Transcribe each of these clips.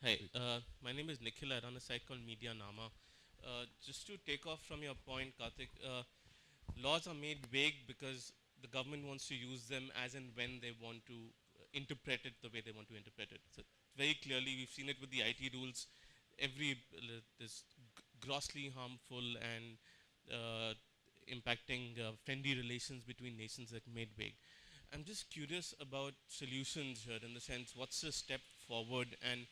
Hi, my name is Nikhil. I run a site called Media Nama. Just to take off from your point, Karthik, laws are made vague because the government wants to use them as and when they want to interpret it the way they want to interpret it. So very clearly, we've seen it with the IT rules. This grossly harmful and uh, impacting friendly relations between nations that made vague. I'm just curious about solutions here in the sense, what's the step forward and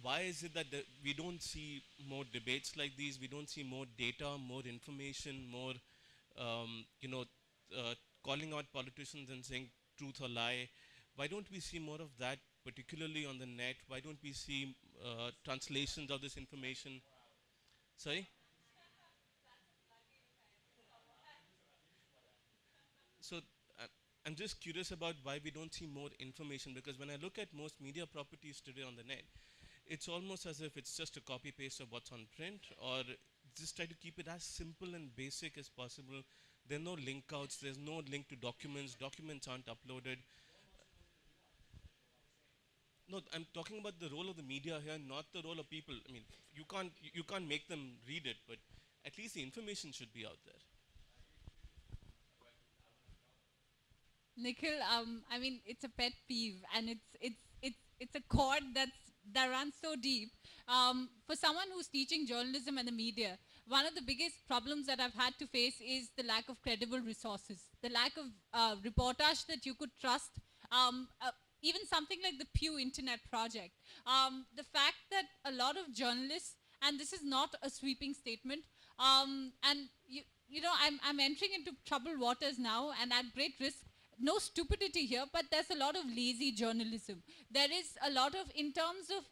why is it that we don't see more debates like these? We don't see more data, more information, more, you know, uh, calling out politicians and saying truth or lie. Why don't we see more of that, particularly on the net? Why don't we see translations of this information? Sorry? So uh, I'm just curious about why we don't see more information because when I look at most media properties today on the net, it's almost as if it's just a copy paste of what's on print or just try to keep it as simple and basic as possible. There are no link outs, there's no link to documents, documents aren't uploaded. No, I'm talking about the role of the media here, not the role of people. I mean, you can't make them read it, but at least the information should be out there. Nikhil, I mean, it's a pet peeve, and it's a chord that runs so deep. For someone who's teaching journalism and the media, one of the biggest problems that I've had to face is the lack of credible resources, the lack of reportage that you could trust. Um, uh, Even something like the Pew Internet Project, the fact that a lot of journalists, and this is not a sweeping statement, and you know, I'm entering into troubled waters now, and at great risk. No stupidity here, but there's a lot of lazy journalism. There is a lot of, in terms of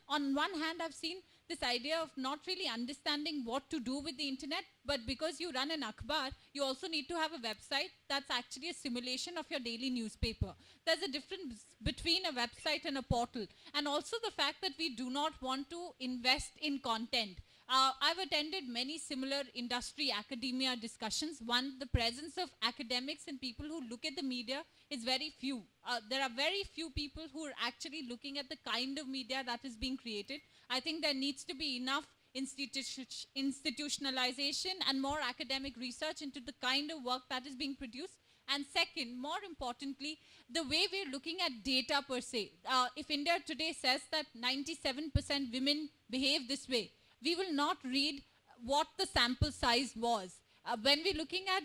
on one hand, I've seen this idea of not really understanding what to do with the internet, but because you run an akhbar, you also need to have a website that's actually a simulation of your daily newspaper. There's a difference between a website and a portal, and also the fact that we do not want to invest in content. I've attended many similar industry academia discussions. One, the presence of academics and people who look at the media is very few. There are very few people who are actually looking at the kind of media that is being created. I think there needs to be enough institutionalization and more academic research into the kind of work that is being produced. And second, more importantly, the way we're looking at data per se. If India today says that 97% women behave this way, we will not read what the sample size was. When we're looking at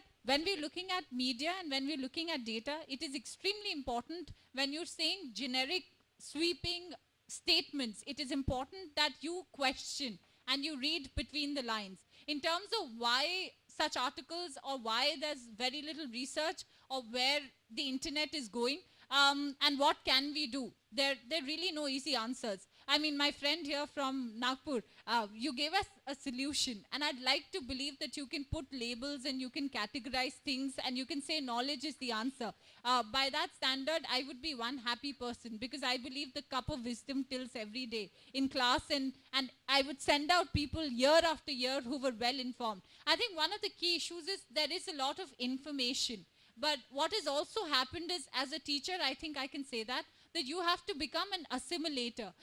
media and when we're looking at data, it is extremely important when you're saying generic, sweeping statements. It is important that you question and you read between the lines. In terms of why such articles or why there's very little research or where the internet is going, and what can we do? There are really no easy answers. I mean, my friend here from Nagpur, you gave us a solution, and I'd like to believe that you can put labels and you can categorize things and you can say knowledge is the answer. By that standard, I would be one happy person because I believe the cup of wisdom tills every day in class, and I would send out people year after year who were well informed. I think one of the key issues is there is a lot of information. But what has also happened is, as a teacher, I think I can say that you have to become an assimilator.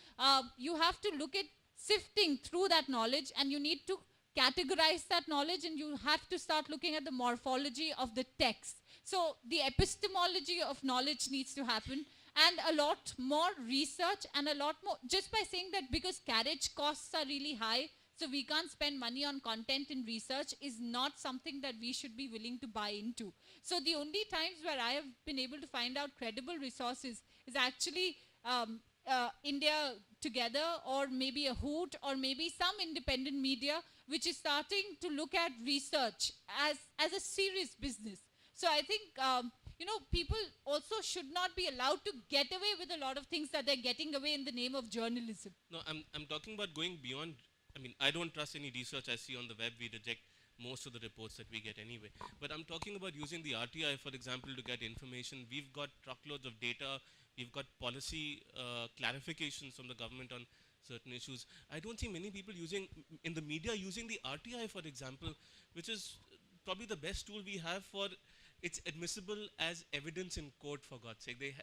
You have to look at sifting through that knowledge, and you need to categorize that knowledge, and you have to start looking at the morphology of the text. So the epistemology of knowledge needs to happen, and a lot more research, and a lot more, just by saying that because carriage costs are really high, so we can't spend money on content and research, is not something that we should be willing to buy into. So the only times where I have been able to find out credible resources is actually India Together, or maybe a Hoot, or maybe some independent media which is starting to look at research as a serious business. So I think people also should not be allowed to get away with a lot of things that they're getting away in the name of journalism. No, I'm talking about going beyond. I mean, I don't trust any research I see on the web. We reject most of the reports that we get anyway. But I'm talking about using the RTI, for example, to get information. We've got truckloads of data. We've got policy clarifications from the government on certain issues. I don't see many people using, in the media, using the RTI, for example, which is probably the best tool we have for it's admissible as evidence in court, for God's sake.